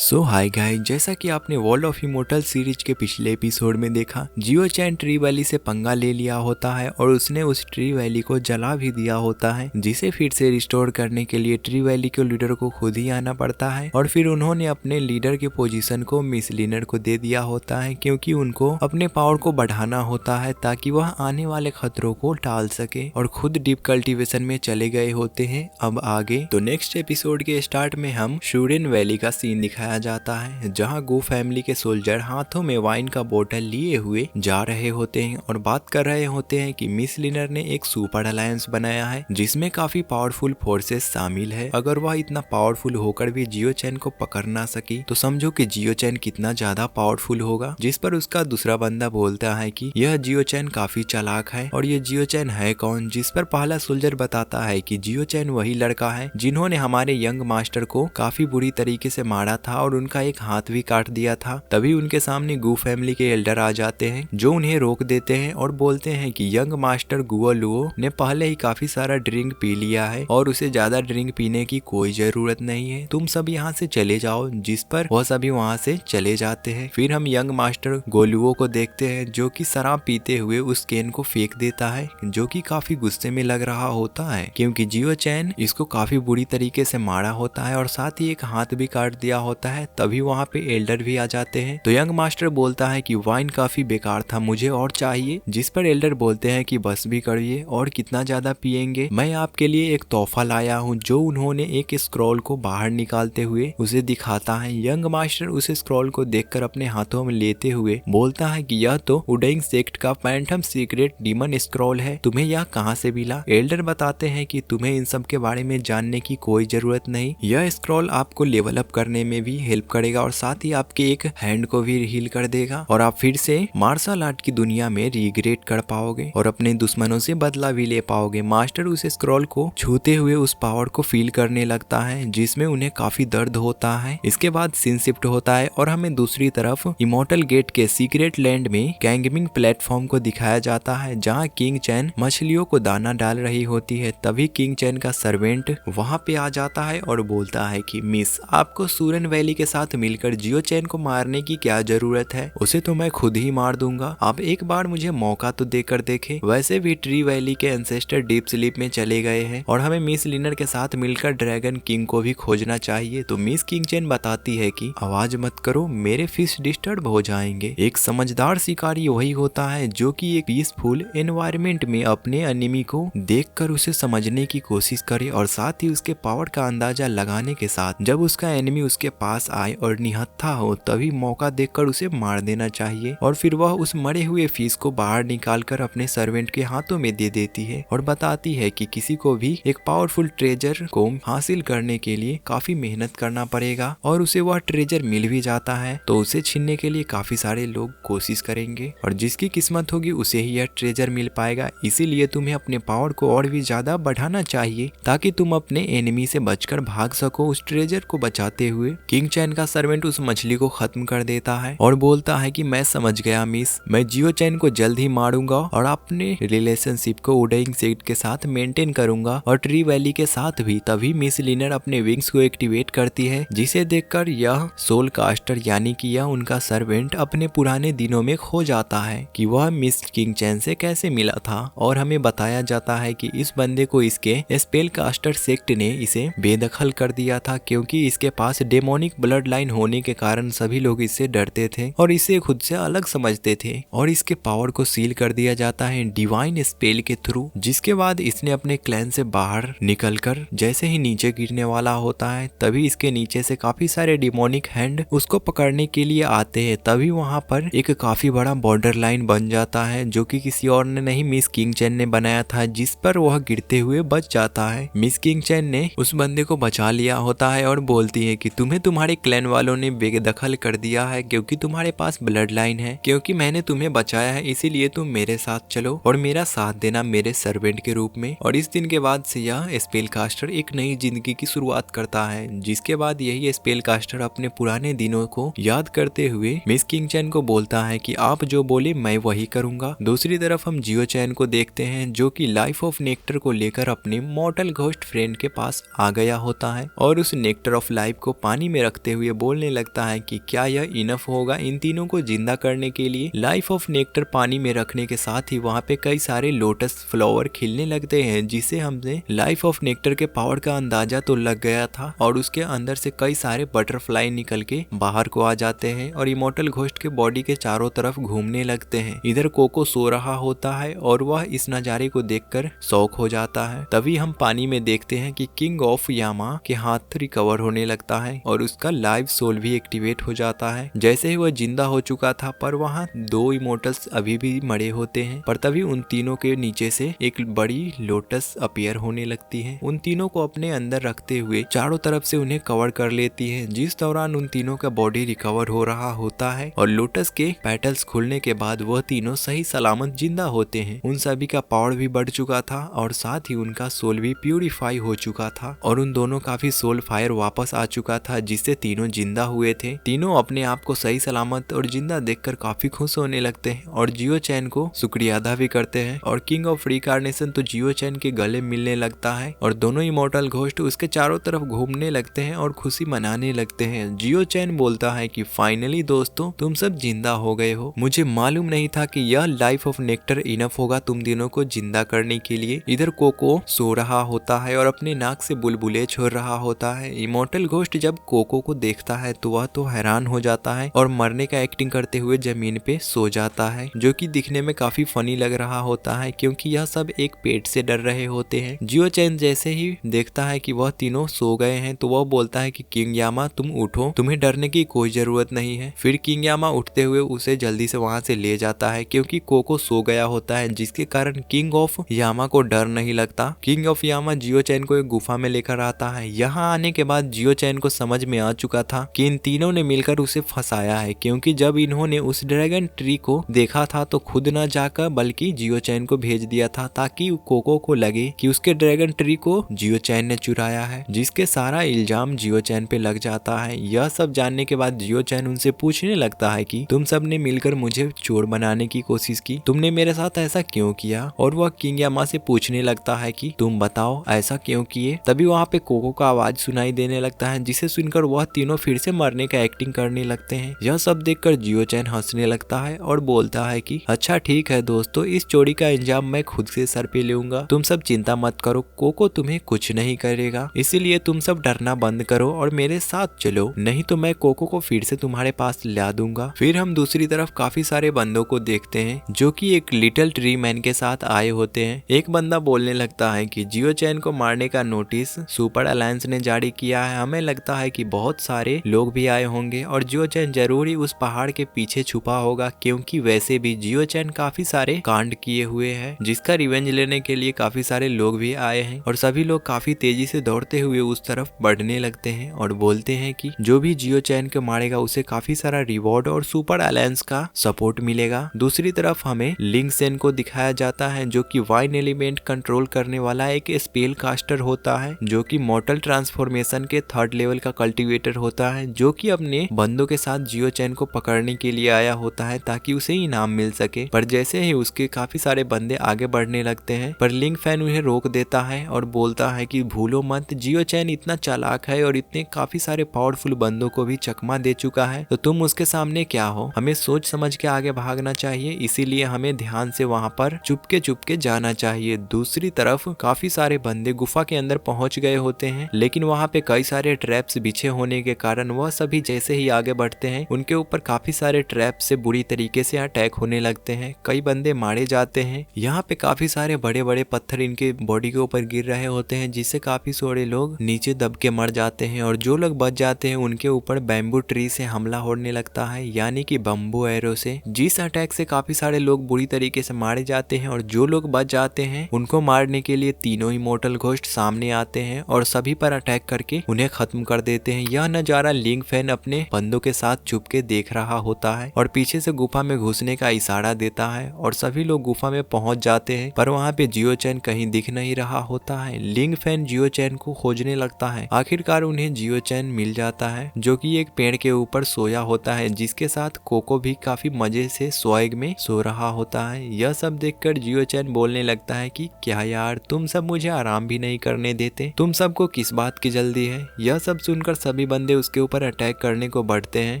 Hi guys, जैसा कि आपने वर्ल्ड ऑफ इमोर्टल सीरीज के पिछले एपिसोड में देखा, जियो चैन ट्री वैली से पंगा ले लिया होता है और उसने उस ट्री वैली को जला भी दिया होता है, जिसे फिर से रिस्टोर करने के लिए ट्री वैली के लीडर को खुद ही आना पड़ता है। और फिर उन्होंने अपने लीडर की पोजीशन को मिस लिनर को दे दिया होता है, क्योंकि उनको अपने पावर को बढ़ाना होता है ताकि वह आने वाले खतरों को टाल सके, और खुद डीप कल्टीवेशन में चले गए होते हैं। अब आगे तो नेक्स्ट एपिसोड के स्टार्ट में हम शूरेन वैली का सीन दिखाया जाता है, जहां गो फैमिली के सोल्जर हाथों में वाइन का बोतल लिए हुए जा रहे होते हैं और बात कर रहे होते हैं कि मिस लिनर ने एक सुपर अलायंस बनाया है जिसमें काफी पावरफुल फोर्सेस शामिल है। अगर वह इतना पावरफुल होकर भी जियो चैन को पकड़ ना सकी तो समझो कि जियो चैन कितना ज्यादा पावरफुल होगा। जिस पर उसका दूसरा बंदा बोलता है कि यह जियो चैन काफी चालाक है और ये जियो चैन है कौन। जिस पर पहला सोल्जर बताता है कि जियो चैन वही लड़का है जिन्होंने हमारे यंग मास्टर को काफी बुरी तरीके से मारा था और उनका एक हाथ भी काट दिया था। तभी उनके सामने गू फैमिली के एल्डर आ जाते हैं जो उन्हें रोक देते हैं और बोलते हैं कि यंग मास्टर गुओ लुओ ने पहले ही काफी सारा ड्रिंक पी लिया है और उसे ज्यादा ड्रिंक पीने की कोई जरूरत नहीं है, तुम सब यहाँ से चले जाओ। जिस पर वह सभी वहाँ से चले जाते हैं। फिर हम यंग मास्टर गोलुओ को देखते हैं जो कि शराब पीते हुए उस केन को फेंक देता है, जो कि काफी गुस्से में लग रहा होता है क्योंकि जियो चैन इसको काफी बुरी तरीके से मारा होता है और साथ ही एक हाथ भी काट दिया होता है। तभी वहाँ पे एल्डर भी आ जाते हैं तो यंग मास्टर बोलता है कि वाइन काफी बेकार था, मुझे और चाहिए। जिस पर एल्डर बोलते हैं कि बस भी करिए और कितना ज्यादा पिएंगे, मैं आपके लिए एक तोहफा लाया हूँ। जो उन्होंने एक स्क्रॉल को बाहर निकालते हुए उसे दिखाता है। यंग मास्टर उस स्क्रॉल को देखकर अपने हाथों में लेते हुए बोलता है कि यह तो उडाइंग सेक्ट का फैंटम सीक्रेट डीमन स्क्रॉल है, तुम्हें यह कहाँ से मिला। एल्डर बताते हैं कि तुम्हें इन सब के बारे में जानने की कोई जरूरत नहीं, यह स्क्रॉल आपको लेवल अप करने में भी हेल्प करेगा और साथ ही आपके एक हैंड को भी हील कर देगा और आप फिर से मार्शल आर्ट की दुनिया में रिग्रेट कर पाओगे और अपने दुश्मनों से बदला भी ले पाओगे। मास्टर उस स्क्रॉल को छूते हुए उस पावर को फील करने लगता है जिसमें उन्हें काफी दर्द होता है। इसके बाद सीन शिफ्ट होता है और हमें दूसरी तरफ इमोर्टल गेट के सीक्रेट लैंड में कैंगमिंग प्लेटफॉर्म को दिखाया जाता है, जहाँ किंग चैन मछलियों को दाना डाल रही होती है। तभी किंग चैन का सर्वेंट वहाँ पे आ जाता है और बोलता है कि मिस, आपको शूरेन वैली के साथ मिलकर जियो चैन को मारने की क्या जरूरत है, उसे तो मैं खुद ही मार दूंगा। आप एक बार मुझे मौका तो देकर देखें। वैसे भी ट्री वैली के एंसेस्टर डीप स्लीप में चले गए हैं और हमें मिस लिनर के साथ मिलकर ड्रैगन किंग को भी खोजना चाहिए। तो मिस किंग चैन बताती है कि आवाज मत करो, मेरे फिश डिस्टर्ब हो जाएंगे। एक समझदार शिकारी वही होता है जो कि एक पीसफुल एनवायरनमेंट में अपने एनिमी को देखकर उसे समझने की कोशिश करे और साथ ही उसके पावर का अंदाजा लगाने के साथ जब उसका एनिमी उसके पास आए और निहत्था हो तभी मौका देखकर उसे मार देना चाहिए। और फिर वह उस मरे हुए फिश को बाहर निकालकर अपने सर्वेंट के हाथों में दे देती है और बताती है कि किसी को भी एक पावरफुल ट्रेजर को हासिल करने के लिए काफी मेहनत करना पड़ेगा और उसे वह ट्रेजर मिल भी जाता है तो उसे छीनने के लिए काफी सारे लोग कोशिश करेंगे और जिसकी किस्मत होगी उसे ही यह ट्रेजर मिल पाएगा। इसीलिए तुम्हें अपने पावर को और भी ज्यादा बढ़ाना चाहिए ताकि तुम अपने एनिमी से बचकर भाग सको उस ट्रेजर को बचाते हुए। किंग चैन का सर्वेंट उस मछली को खत्म कर देता है और बोलता है कि मैं समझ गया मिस, मैं जियो चैन को जल्द ही मारूंगा और अपने रिलेशनशिप को उडाइंग सेक्ट के साथ मेंटेन करूंगा और ट्री वैली के साथ भी। तभी मिस लिनर अपने विंग्स को एक्टिवेट करती है जिसे देखकर यह सोल कास्टर यानी कि यह उनका सर्वेंट अपने पुराने दिनों में खो जाता है कि वह मिस किंग चैन से कैसे मिला था। और हमें बताया जाता है कि इस बंदे को इसके स्पेल कास्टर सेक्ट ने इसे बेदखल कर दिया था क्योंकि इसके पास डेमोनिक ब्लड लाइन होने के कारण सभी लोग इससे डरते थे और इसे खुद से अलग समझते थे और इसके पावर को सील कर दिया जाता है डिवाइन स्पेल के थ्रू। जिसके बाद इसने अपने क्लैन से बाहर निकलकर जैसे ही नीचे गिरने वाला होता है तभी इसके नीचे से काफी सारे डिमोनिक हैंड उसको पकड़ने के लिए आते हैं। तभी वहाँ पर एक काफी बड़ा बॉर्डर लाइन बन जाता है जो कि किसी और ने नहीं मिस किंग चैन ने बनाया था, जिस पर वह गिरते हुए बच जाता है। मिस किंग चैन ने उस बंदे को बचा लिया होता है और बोलती है कि तुम्हें तुम्हारे क्लैन वालों ने बेदखल कर दिया है क्योंकि तुम्हारे पास ब्लड लाइन है, क्योंकि मैंने तुम्हें बचाया है इसीलिए तुम मेरे साथ चलो और मेरा साथ देना मेरे सर्वेंट के रूप में। और इस दिन के बाद से यह स्पेल कास्टर एक नई जिंदगी की शुरुआत करता है, जिसके बाद यही स्पेल कास्टर अपने पुराने दिनों को याद करते हुए मिस किंग चैन को बोलता है कि आप जो बोले मैं वही करूंगा। दूसरी तरफ हम जियो चैन को देखते हैं जो कि लाइफ ऑफ नेक्टर को लेकर अपने मॉर्टल घोस्ट फ्रेंड के पास आ गया होता है और उस नेक्टर ऑफ लाइफ को पानी में रख रखते हुए बोलने लगता है कि क्या यह इनफ होगा इन तीनों को जिंदा करने के लिए। लाइफ ऑफ नेक्टर पानी में रखने के साथ ही वहाँ पे कई सारे लोटस फ्लावर खिलने लगते हैं, जिससे हमने लाइफ ऑफ नेक्टर के पावर का अंदाजा तो लग गया था। और उसके अंदर से कई सारे बटरफ्लाई निकल के बाहर को आ जाते हैं और इमोर्टल घोस्ट के बॉडी के चारों तरफ घूमने लगते हैं। इधर कोको सो रहा होता है और वह इस नजारे को देखकर शौक हो जाता है। तभी हम पानी में देखते हैं कि किंग ऑफ यामा के हाथ रिकवर होने लगता है और उसका लाइव सोल भी एक्टिवेट हो जाता है। जैसे ही वह जिंदा हो चुका था, पर वहाँ 2 इमोर्टल्स अभी भी मरे होते हैं। पर तभी उन तीनों के नीचे से एक बड़ी लोटस अपीयर होने लगती है। उन तीनों को अपने अंदर रखते हुए चारों तरफ से उन्हें कवर कर लेती है। जिस दौरान उन तीनों का बॉडी रिकवर हो रहा होता है और लोटस के पेटल्स खुलने के बाद वह तीनों सही सलामत जिंदा होते हैं। उन सभी का पावर भी बढ़ चुका था और साथ ही उनका सोल भी प्यूरिफाई हो चुका था और उन दोनों का भी सोल फायर वापस आ चुका था, जिससे तीनों जिंदा हुए थे। तीनों अपने आप को सही सलामत और जिंदा देखकर काफी खुश होने लगते हैं और जियो चैन को शुक्रिया अदा भी करते हैं। और किंग ऑफ रिकार्नेशन तो जियो चैन के गले मिलने लगता है और दोनों इमोर्टल घोस्ट उसके चारों तरफ घूमने लगते हैं और खुशी मनाने लगते हैं। जियो चैन बोलता है कि फाइनली दोस्तों, तुम सब जिंदा हो गए हो। मुझे मालूम नहीं था कि यह लाइफ ऑफ नेक्टर इनफ होगा तुम तीनों को जिंदा करने के लिए। इधर कोको सो रहा होता है और अपने नाक से बुलबुले छोड़ रहा होता है। इमोर्टल घोस्ट जब कोको को देखता है तो वह तो हैरान हो जाता है और मरने का एक्टिंग करते हुए जमीन पे सो जाता है, जो कि दिखने में काफी फनी लग रहा होता है क्योंकि यह सब एक पेट से डर रहे होते हैं। जियो चैन जैसे ही देखता है कि वह तीनों सो गए हैं तो वह बोलता है कि किंग यामा तुम उठो, तुम्हें डरने की कोई जरूरत नहीं है। फिर किंग यामा उठते हुए उसे जल्दी से वहाँ से ले जाता है क्योंकि कोको सो गया होता है, जिसके कारण किंग ऑफ यामा को डर नहीं लगता। किंग ऑफ यामा जियो चैन को एक गुफा में लेकर आता है। यहाँ आने के बाद जियो चैन को समझ में आ चुका था कि इन तीनों ने मिलकर उसे फंसाया है, क्योंकि जब इन्होंने उस ड्रैगन ट्री को देखा था तो खुद न जाकर बल्कि जियो चैन को भेज दिया था ताकि कोको को लगे कि उसके ड्रैगन ट्री को जियो चैन ने चुराया है, जिसके सारा इल्जाम जियो चैन पे लग जाता है। यह सब जानने के बाद जियो चैन उनसे पूछने लगता है कि तुम सब ने मिलकर मुझे चोर बनाने की कोशिश की, तुमने मेरे साथ ऐसा क्यों किया? और वह किंग यामा से पूछने लगता है कि तुम बताओ ऐसा क्यों किए। तभी वहाँ पे कोको का आवाज सुनाई देने लगता है, जिसे सुनकर वह तीनों फिर से मरने का एक्टिंग करने लगते हैं। यह सब देखकर जियो चैन हंसने लगता है और बोलता है कि अच्छा ठीक है दोस्तों, इस चोरी का इंजाम मैं खुद से सर पे लूंगा, तुम सब चिंता मत करो, कोको तुम्हें कुछ नहीं करेगा, इसीलिए तुम सब डरना बंद करो और मेरे साथ चलो, नहीं तो मैं कोको को फिर से तुम्हारे पास ला दूंगा। फिर हम दूसरी तरफ काफी सारे बंदों को देखते हैं जो कि एक लिटिल ट्री मैन के साथ आए होते हैं। एक बंदा बोलने लगता है कि जियो चैन को मारने का नोटिस सुपर अलायंस ने जारी किया है, हमें लगता है कि बहुत सारे लोग भी आए होंगे और जियो चैन जरूर ही उस पहाड़ के पीछे छुपा होगा, क्योंकि वैसे भी जियो चैन काफी सारे कांड किए हुए हैं जिसका रिवेंज लेने के लिए काफी सारे लोग भी आए हैं। और सभी लोग काफी तेजी से दौड़ते हुए उस तरफ बढ़ने लगते हैं और बोलते हैं कि जो भी जियो चैन को मारेगा उसे काफी सारा रिवॉर्ड और सुपर अलायंस का सपोर्ट मिलेगा। दूसरी तरफ हमें लिंग सेन को दिखाया जाता है जो कि वाइन एलिमेंट कंट्रोल करने वाला एक स्पेल कास्टर होता है, जो कि मॉर्टल ट्रांसफॉर्मेशन के 3rd लेवल का कल्टीवेटर होता है, जो कि अपने बंदों के साथ जियो चैन को पकड़ने के लिए आया होता है ताकि उसे इनाम मिल सके। पर जैसे ही उसके काफी सारे बंदे आगे बढ़ने लगते हैं, पर लिंग फैन उन्हें रोक देता है और बोलता है कि भूलो मत, जियो चैन इतना चालाक है और इतने काफी सारे पावरफुल बंदों को भी चकमा दे चुका है, तो तुम उसके सामने क्या हो, हमें सोच समझ के आगे भागना चाहिए, इसीलिए हमें ध्यान से वहाँ पर चुपके जाना चाहिए। दूसरी तरफ काफी सारे बंदे गुफा के अंदर पहुंच गए होते हैं, लेकिन वहाँ पे कई सारे ट्रैप्स बिछे होने के कारण वह सभी जैसे ही आगे बढ़ते हैं उनके ऊपर काफी सारे ट्रैप से बुरी तरीके से अटैक होने लगते हैं। कई बंदे मारे जाते हैं। यहाँ पे काफी सारे बड़े बड़े पत्थर इनके बॉडी के ऊपर गिर रहे होते हैं, जिससे काफी सारे लोग नीचे दब के मर जाते हैं और जो लोग बच जाते हैं उनके ऊपर बैम्बू ट्री से हमला होने लगता है, यानी कि बम्बू एरो से, जिस अटैक से काफी सारे लोग बुरी तरीके से मारे जाते हैं। और जो लोग बच जाते हैं उनको मारने के लिए तीनों इमोर्टल घोस्ट सामने आते हैं और सभी पर अटैक करके उन्हें खत्म कर देते हैं। यह नजारा लिंग फैन अपने बंदों के साथ चुप के देख रहा होता है और पीछे से गुफा में घुसने का इशारा देता है और सभी लोग गुफा में पहुंच जाते हैं, पर वहाँ पे जियो चैन कहीं दिख नहीं रहा होता है। लिंग फैन जियो चैन को खोजने लगता है। आखिरकार उन्हें जियो चैन मिल जाता है, जो कि एक पेड़ के ऊपर सोया होता है, जिसके साथ कोको भी काफी मजे से स्वैग में सो रहा होता है। यह सब देखकर जियो चैन बोलने लगता है कि क्या यार, तुम सब मुझे आराम भी नहीं करने देते, तुम सबको किस बात की जल्दी है। यह सब सुनकर सभी सभी बंदे उसके ऊपर अटैक करने को बढ़ते हैं,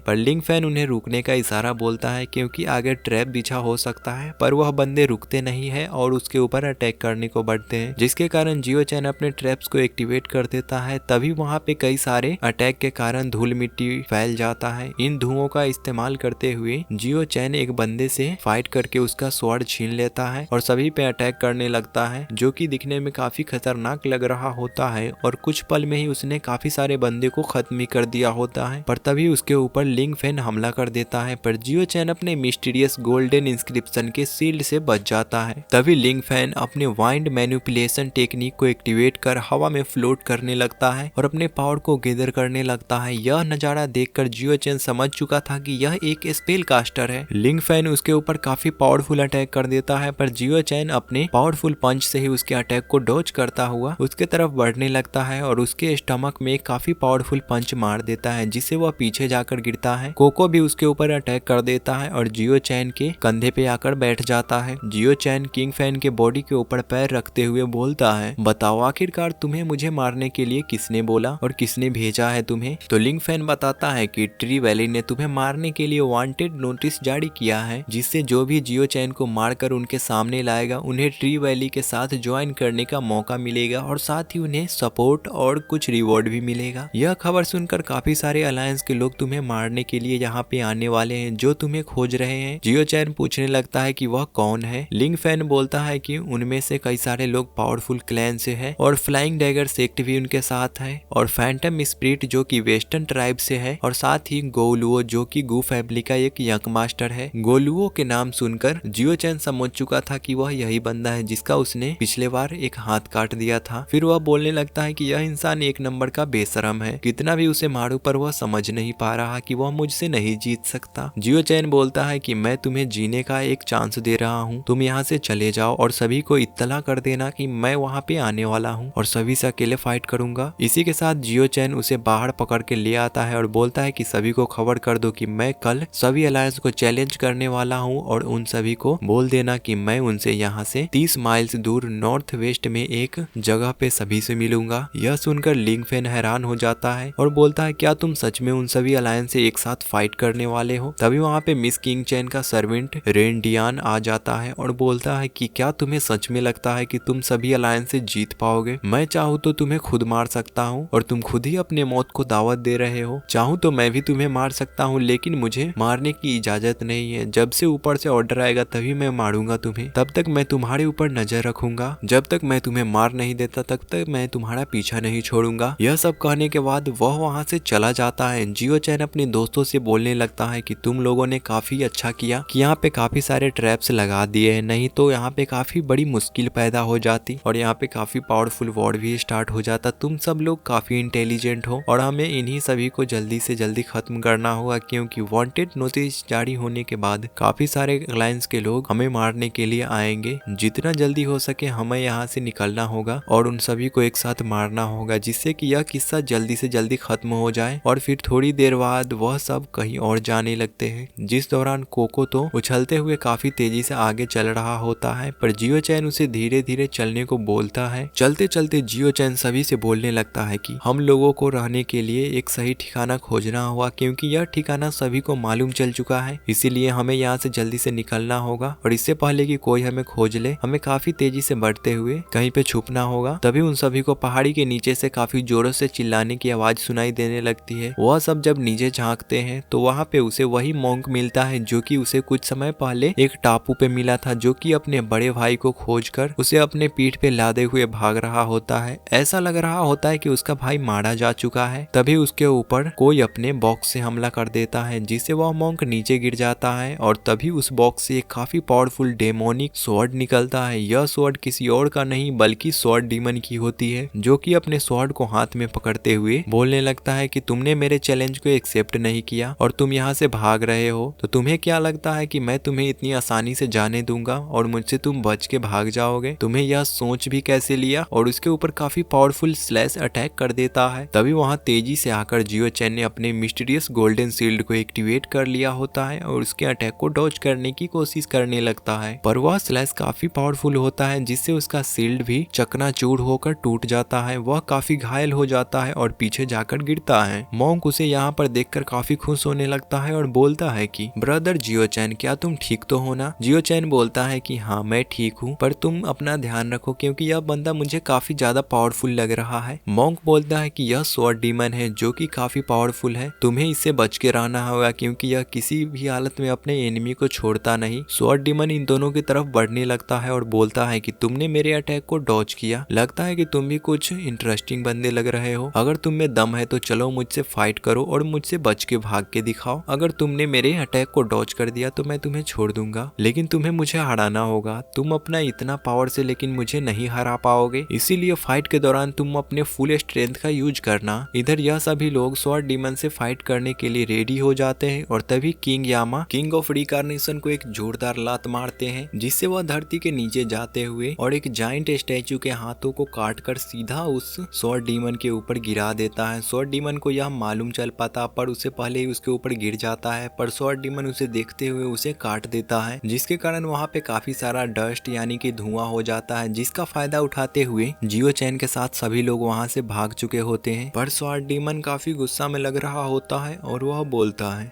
पर लिंग फैन उन्हें रुकने का इशारा बोलता है क्योंकि आगे ट्रैप बिछा हो सकता है, पर वह बंदे रुकते नहीं है और उसके ऊपर अटैक करने को बढ़ते हैं, जिसके कारण जियो चैन अपने ट्रैप्स को एक्टिवेट कर देता है। तभी वहाँ पे कई सारे अटैक के कारण धूल मिट्टी फैल जाता है। इन धुओं का इस्तेमाल करते हुए जियो चैन एक बंदे से फाइट करके उसका स्वॉर्ड छीन लेता है और सभी पे अटैक करने लगता है, जो कि दिखने में काफी खतरनाक लग रहा होता है और कुछ पल में ही उसने काफी सारे बंदे को खत्म ही कर दिया होता है। पर तभी उसके ऊपर लिंग फैन हमला कर देता है, पर जियो चैन अपने मिस्टीरियस गोल्डन इंस्क्रिप्शन के शील्ड से बच जाता है। तभी लिंग फैन अपने वाइंड मैनिपुलेशन टेक्निक को एक्टिवेट कर हवा में फ्लोट करने लगता है और अपने पावर को गैदर करने लगता है। यह नजारा देखकर जियो चैन समझ चुका था कि यह एक स्पेल कास्टर है। लिंग फैन उसके ऊपर काफी पावरफुल अटैक कर देता है, पर जियो चैन अपने पावरफुल पंच से ही उसके अटैक को डॉज करता हुआ उसके तरफ बढ़ने लगता है और उसके स्टमक में काफी पावरफुल पंच मार देता है, जिससे वह पीछे जाकर गिरता है। कोको भी उसके ऊपर अटैक कर देता है और जियो चैन के कंधे पे आकर बैठ जाता है। जियो चैन किंग फैन के बॉडी के ऊपर पैर रखते हुए बोलता है, बताओ आखिरकार तुम्हें मुझे मारने के लिए किसने बोला और किसने भेजा है तुम्हें? तो लिंग फैन बताता है कि ट्री वैली ने तुम्हें मारने के लिए वांटेड नोटिस जारी किया है, जिससे जो भी जियो चैन को मारकर उनके सामने लाएगा उन्हें ट्री वैली के साथ ज्वाइन करने का मौका मिलेगा और साथ ही उन्हें सपोर्ट और कुछ रिवॉर्ड भी मिलेगा। यह खबर सुनकर काफी सारे अलायंस के लोग तुम्हें मारने के लिए यहाँ पे आने वाले हैं, जो तुम्हें खोज रहे हैं। जियो चैन पूछने लगता है कि वह कौन है। लिंग फैन बोलता है कि उनमें से कई सारे लोग पावरफुल क्लैन से है और फ्लाइंग डैगर सेक्ट भी उनके साथ है, और फैंटम स्पिरिट जो कि वेस्टर्न ट्राइब से है, और साथ ही गोलुओ जो कि गू फैमिली का एक यंग मास्टर है। गोलुओ के नाम सुनकर जियो चैन समझ चुका था कि वह यही बंदा है जिसका उसने पिछले बार एक हाथ काट दिया था। फिर वह बोलने लगता है कि यह इंसान एक नंबर का बेशरम है, कितना भी उसे मारूं पर वह समझ नहीं पा रहा कि वह मुझसे नहीं जीत सकता। जियो चैन बोलता है कि मैं तुम्हें जीने का एक चांस दे रहा हूँ, तुम यहाँ से चले जाओ और सभी को इत्तला कर देना कि मैं वहाँ पे आने वाला हूँ और सभी से अकेले फाइट करूंगा। इसी के साथ जियो चैन उसे बाहर पकड़ के ले आता है और बोलता है कि सभी को खबर कर दो कि मैं कल सभी अलायंस को चैलेंज करने वाला हूँ और उन सभी को बोल देना कि मैं उनसे यहाँ से 30 माइल्स दूर नॉर्थ वेस्ट में एक जगह पे सभी से मिलूंगा। यह सुनकर लिंग फैन हैरान हो जाता है और बोलता है, क्या तुम सच में उन सभी अलायंस से एक साथ फाइट करने वाले हो? तभी वहाँ पे मिस किंग चैन का सर्वेंट रेनडियान आ जाता है और बोलता है कि क्या तुम्हें सच में लगता है कि तुम सभी अलायंस से जीत पाओगे? मैं चाहूँ तो तुम्हें खुद मार सकता हूँ और तुम खुद ही अपने मौत को दावत दे रहे हो। चाहूँ तो मैं भी तुम्हें मार सकता हूँ, लेकिन मुझे मारने की इजाजत नहीं है। जब से ऊपर से ऑर्डर आएगा तभी मैं मारूंगा तुम्हें। तब तक मैं तुम्हारे ऊपर नजर रखूंगा। जब तक मैं तुम्हें मार नहीं देता तब तक मैं तुम्हारा पीछा नहीं छोड़ूंगा। यह सब कहने के बाद वह वहाँ से चला जाता है। जियो चैन अपने दोस्तों से बोलने लगता है कि तुम लोगों ने काफी अच्छा किया कि यहाँ पे काफी सारे ट्रैप्स लगा दिए हैं, नहीं तो यहाँ पे काफी बड़ी मुश्किल पैदा हो जाती और यहाँ पे काफी पावरफुल वॉर भी स्टार्ट हो जाता। तुम सब लोग काफी इंटेलिजेंट हो और हमें इन्हीं सभी को जल्दी से जल्दी खत्म करना होगा, क्योंकि वांटेड नोटिस जारी होने के बाद काफी सारे अलायंस के लोग हमें मारने के लिए आएंगे। जितना जल्दी हो सके हमें यहाँ से निकलना होगा और उन सभी को एक साथ मारना होगा, जिससे कि यह किस्सा जल्दी से जल्दी खत्म हो जाए। और फिर थोड़ी देर बाद वह सब कहीं और जाने लगते हैं, जिस दौरान कोको तो उछलते हुए काफी तेजी से आगे चल रहा होता है, पर जियो चैन उसे धीरे धीरे चलने को बोलता है। चलते चलते जियो चैन सभी से बोलने लगता है कि हम लोगों को रहने के लिए एक सही ठिकाना खोजना होगा, क्योंकि यह ठिकाना सभी को मालूम चल चुका है, इसीलिए हमें यहाँ से जल्दी से निकलना होगा और इससे पहले कि कोई हमें खोज ले हमें काफी तेजी से बढ़ते हुए कहीं पे छुपना होगा। तभी उन सभी को पहाड़ी के नीचे से काफी जोरों से चिल्लाने की आवाज सुनाई देने लगती है। वह सब जब नीचे झांकते हैं तो वहाँ पे उसे वही मॉन्क मिलता है जो कि उसे कुछ समय पहले एक टापू पे मिला था, जो कि अपने बड़े भाई को खोजकर उसे अपने पीठ पे लादे हुए भाग रहा होता है। ऐसा लग रहा होता है कि उसका भाई मारा जा चुका है। तभी उसके ऊपर कोई अपने बॉक्स से हमला कर देता है, जिससे वह मॉन्क नीचे गिर जाता है और तभी उस बॉक्स से एक काफी पावरफुल डेमोनिक स्वॉर्ड निकलता है। यह स्वॉर्ड किसी और का नहीं बल्कि स्वॉर्ड डीमन की होती है, जो कि अपने स्वॉर्ड को हाथ में पकड़ते हुए बोलने लगता है कि तुमने मेरे चैलेंज को एक्सेप्ट नहीं किया और तुम यहाँ से भाग रहे हो, तो तुम्हें क्या लगता है कि मैं तुम्हें इतनी आसानी से जाने दूंगा और मुझसे तुम बच के भाग जाओगे? तुम्हें यह सोच भी कैसे लिया? और उसके ऊपर काफी पावरफुल स्लैश अटैक कर देता है। तभी वहाँ तेजी से आकर जियो चैन ने अपने मिस्टीरियस गोल्डन शील्ड को एक्टिवेट कर लिया होता है और उसके अटैक को डॉज करने की कोशिश करने लगता है, पर वह स्लैश काफी पावरफुल होता है, जिससे उसका शील्ड भी चकनाचूर होकर टूट जाता है। वह काफी घायल हो जाता है और पीछे जाकर जाकर गिरता है। मोंक उसे यहाँ पर देखकर काफी खुश होने लगता है और बोलता है कि ब्रदर जियो चैन, क्या तुम ठीक तो हो ना? जियो चैन बोलता है कि हाँ मैं ठीक हूँ, पर तुम अपना ध्यान रखो क्योंकि यह बंदा मुझे काफी ज्यादा पावरफुल लग रहा है। मोंक बोलता है कि यह स्वॉर्ड डीमन है जो कि काफी पावरफुल है, तुम्हें इससे बच के रहना होगा क्योंकि यह किसी भी हालत में अपने एनिमी को छोड़ता नहीं। स्वॉर्ड डीमन इन दोनों की तरफ बढ़ने लगता है और बोलता है कि तुमने मेरे अटैक को डॉज किया, लगता है कि तुम भी कुछ इंटरेस्टिंग बंदे लग रहे हो। अगर तुम में दम है तो चलो मुझसे फाइट करो और मुझसे बच के भाग के दिखाओ। अगर तुमने मेरे अटैक को डॉज कर दिया तो मैं तुम्हें छोड़ दूंगा, लेकिन तुम्हें मुझे हराना होगा। तुम अपना इतना पावर से लेकिन मुझे नहीं हरा पाओगे, इसीलिए फाइट के दौरान तुम अपने फुल स्ट्रेंथ का यूज करना। इधर यह सभी लोग स्वॉर्ड डीमन से फाइट करने के लिए रेडी हो जाते हैं और तभी king Yamaha king of reincarnation को एक जोरदार लात मारते हैं जिससे वह धरती के नीचे जाते हुए और एक जाइंट स्टैचू के हाथों को काटकर सीधा उस स्वॉर्ड डीमन के ऊपर गिरा देता है। स्वॉर्ड डीमन को यह मालूम चल पाता पर उससे पहले ही उसके ऊपर गिर जाता है, पर स्वॉर्ड डीमन उसे देखते हुए उसे काट देता है जिसके कारण वहाँ पे काफी सारा डस्ट यानी कि धुआं हो जाता है, जिसका फायदा उठाते हुए जियो चैन के साथ सभी लोग वहाँ से भाग चुके होते हैं। पर स्वॉर्ड डीमन काफी गुस्सा में लग रहा होता है और वह बोलता है,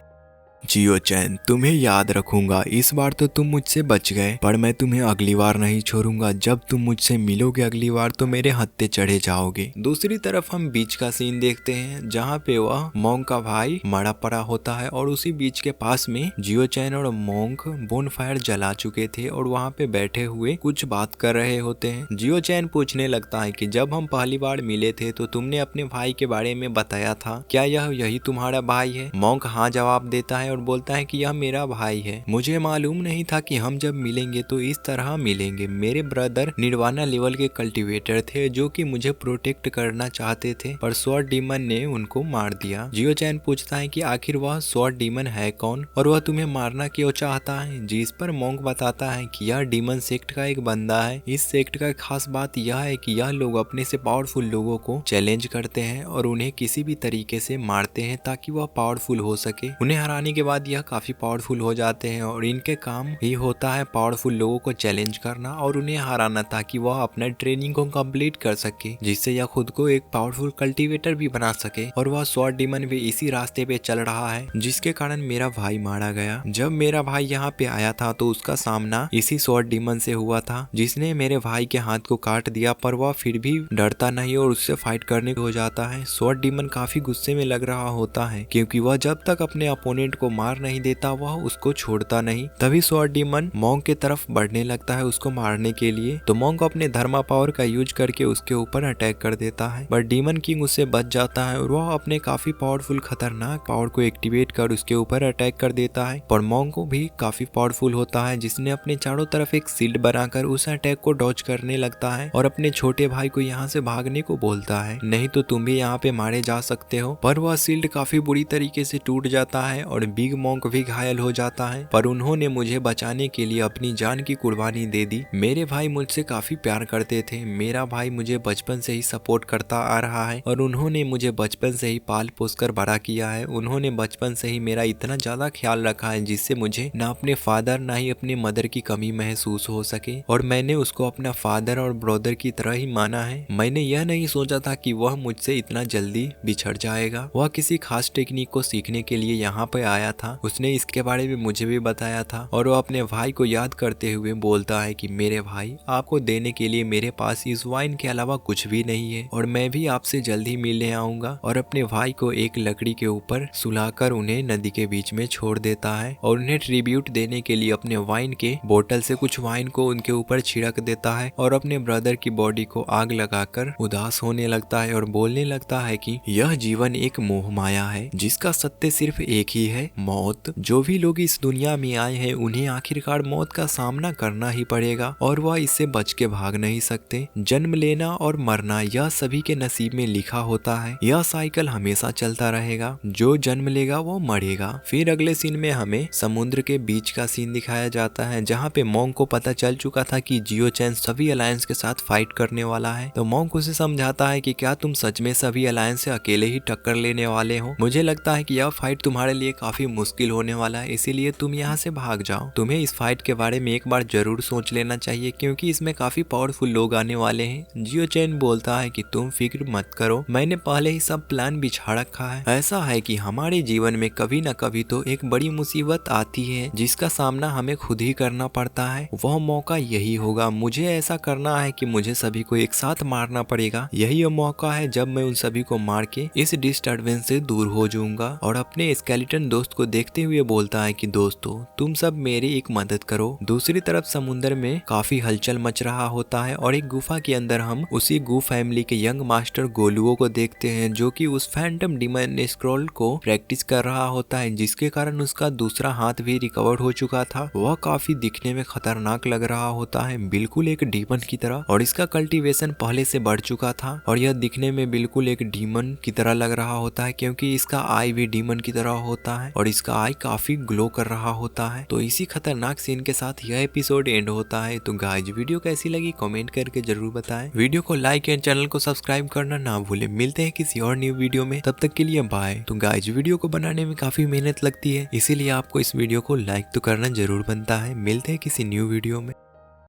जियो चैन तुम्हें याद रखूंगा, इस बार तो तुम मुझसे बच गए पर मैं तुम्हें अगली बार नहीं छोड़ूंगा। जब तुम मुझसे मिलोगे अगली बार तो मेरे हत्थे चढ़े जाओगे। दूसरी तरफ हम बीच का सीन देखते हैं जहाँ पे वह मोंक का भाई मरा पड़ा होता है और उसी बीच के पास में जियो चैन और मोंक बोनफायर जला चुके थे और वहाँ पे बैठे हुए कुछ बात कर रहे होते हैं। जियो चैन पूछने लगता है कि जब हम पहली बार मिले थे तो तुमने अपने भाई के बारे में बताया था, क्या यही तुम्हारा भाई है? मोंक हाँ जवाब देता है और बोलता है कि यह मेरा भाई है, मुझे मालूम नहीं था कि हम जब मिलेंगे तो इस तरह मिलेंगे। मेरे ब्रदर निर्वाणा लेवल के कल्टीवेटर थे जो कि मुझे प्रोटेक्ट करना चाहते थे पर स्वॉर्ड डीमन ने उनको मार दिया। जियो चैन पूछता है कि आखिर वह स्वॉर्ड डीमन है कौन और वह तुम्हें मारना क्यों चाहता है, जिस पर मोंक बताता है कि यह डीमन सेक्ट का एक बंदा है। इस सेक्ट का खास बात यह है कि यह लोग अपने से पावरफुल लोगों को चैलेंज करते हैं और उन्हें किसी भी तरीके से मारते हैं ताकि वह पावरफुल हो सके। उन्हें हराने के बाद यह काफी पावरफुल हो जाते हैं और इनके काम ही होता है पावरफुल लोगों को चैलेंज करना और उन्हें हराना ताकि वह अपना ट्रेनिंग को कंप्लीट कर सके, जिससे यह खुद को एक पावरफुल कल्टीवेटर भी बना सके। और वह स्वॉर्ड डीमन भी इसी रास्ते पे चल रहा है जिसके कारण मेरा भाई मारा गया। जब मेरा भाई यहाँ पे आया था तो उसका सामना इसी स्वॉर्ड डीमन से हुआ था जिसने मेरे भाई के हाथ को काट दिया, पर वह फिर भी डरता नहीं और उससे फाइट करने हो जाता है। स्वॉर्ड डीमन काफी गुस्से में लग रहा होता है क्योंकि वह जब तक अपने अपोनेंट को मार नहीं देता वह उसको छोड़ता नहीं। तभी स्वॉर्ड डीमन मोंक के तरफ बढ़ने लगता है उसको मारने के लिए, तो मोंक अपने धर्मा पावर का यूज करके उसके ऊपर अटैक कर देता है, पर डीमन किंग उससे बच जाता है और वह अपने काफी पावरफुल खतरनाक पावर को एक्टिवेट कर उसके ऊपर अटैक कर देता है। पर मोंक को भी काफी पावरफुल होता है जिसने अपने चारों तरफ एक शील्ड बनाकर उस अटैक को डॉज करने लगता है और अपने छोटे भाई को यहाँ से भागने को बोलता है, नहीं तो तुम भी यहाँ पे मारे जा सकते हो। पर वह शील्ड काफी बुरी तरीके से टूट जाता है और बिग मोंक भी घायल हो जाता है, पर उन्होंने मुझे बचाने के लिए अपनी जान की कुर्बानी दे दी। मेरे भाई मुझसे काफी प्यार करते थे, मेरा भाई मुझे बचपन से ही सपोर्ट करता आ रहा है और उन्होंने मुझे बचपन से ही पाल पोस कर बड़ा किया है। उन्होंने बचपन से ही मेरा इतना ज्यादा ख्याल रखा है जिससे मुझे ना अपने फादर ना ही अपने मदर की कमी महसूस हो सके और मैंने उसको अपना फादर और ब्रदर की तरह ही माना है। मैंने यह नहीं सोचा था कि वह मुझसे इतना जल्दी बिछड़ जाएगा। वह किसी खास टेक्निक को सीखने के लिए यहाँ पे आया था, उसने इसके बारे में मुझे भी बताया था और वो अपने भाई को याद करते हुए बोलता है कि मेरे भाई, आपको देने के लिए मेरे पास इस वाइन के अलावा कुछ भी नहीं है और मैं भी आपसे जल्द ही मिलने आऊंगा। और अपने भाई को एक लकड़ी के ऊपर सुलाकर उन्हें नदी के बीच में छोड़ देता है और उन्हें ट्रिब्यूट देने के लिए अपने वाइन के बोतल से कुछ वाइन को उनके ऊपर छिड़क देता है और अपने ब्रदर की बॉडी को आग लगाकर उदास होने लगता है और बोलने लगता है कि यह जीवन एक मोह माया है जिसका सत्य सिर्फ एक ही है, मौत। जो भी लोग इस दुनिया में आए हैं उन्हें आखिरकार मौत का सामना करना ही पड़ेगा और वह इससे बच के भाग नहीं सकते। जन्म लेना और मरना यह सभी के नसीब में लिखा होता है, यह साइकिल हमेशा चलता रहेगा, जो जन्म लेगा वो मरेगा। फिर अगले सीन में हमें समुद्र के बीच का सीन दिखाया जाता है जहाँ पे मोंक को पता चल चुका था कि जियो चैन सभी अलायंस के साथ फाइट करने वाला है, तो मोंक उसे समझाता है कि क्या तुम सच में सभी अलायंस से अकेले ही टक्कर लेने वाले हो? मुझे लगता है कि यह फाइट तुम्हारे लिए काफी काफी मुश्किल होने वाला है, इसीलिए तुम यहाँ से भाग जाओ। तुम्हें इस फाइट के बारे में एक बार जरूर सोच लेना चाहिए क्योंकि इसमें काफी पावरफुल लोग आने वाले हैं। जियो चैन बोलता है कि तुम फिक्र मत करो, मैंने पहले ही सब प्लान बिछा रखा है। ऐसा है कि हमारे जीवन में कभी न कभी तो एक बड़ी मुसीबत आती है जिसका सामना हमें खुद ही करना पड़ता है। वह मौका यही होगा, मुझे ऐसा करना है कि मुझे सभी को एक साथ मारना पड़ेगा। यही वो मौका है जब मैं उन सभी को मार के इस डिस्टर्बेंस से दूर हो जाऊंगा। और अपने स्केलेटन दोस्त को देखते हुए बोलता है कि दोस्तों तुम सब मेरी एक मदद करो। दूसरी तरफ समुद्र में काफी हलचल मच रहा होता है और एक गुफा के अंदर हम उसी गू फैमिली के यंग मास्टर गोलुओ को देखते हैं जो कि उस फैंटम डिमन स्क्रॉल को प्रैक्टिस कर रहा होता है, जिसके कारण उसका दूसरा हाथ भी रिकवर हो चुका था। वह काफी दिखने में खतरनाक लग रहा होता है, बिल्कुल एक डीमन की तरह, और इसका कल्टीवेशन पहले से बढ़ चुका था और यह दिखने में बिल्कुल एक डीमन की तरह लग रहा होता है क्योंकि इसका आई भी डीमन की तरह होता है और इसका आई काफी ग्लो कर रहा होता है। तो इसी खतरनाक सीन के साथ यह एपिसोड एंड होता है। तो गाइस वीडियो कैसी लगी कमेंट करके जरूर बताएं। वीडियो को लाइक एंड चैनल को सब्सक्राइब करना ना भूले। मिलते हैं किसी और न्यू वीडियो में, तब तक के लिए बाय। तो गाइस वीडियो को बनाने में काफी मेहनत लगती है, इसीलिए आपको इस वीडियो को लाइक तो करना जरूर बनता है। मिलते हैं किसी न्यू वीडियो में।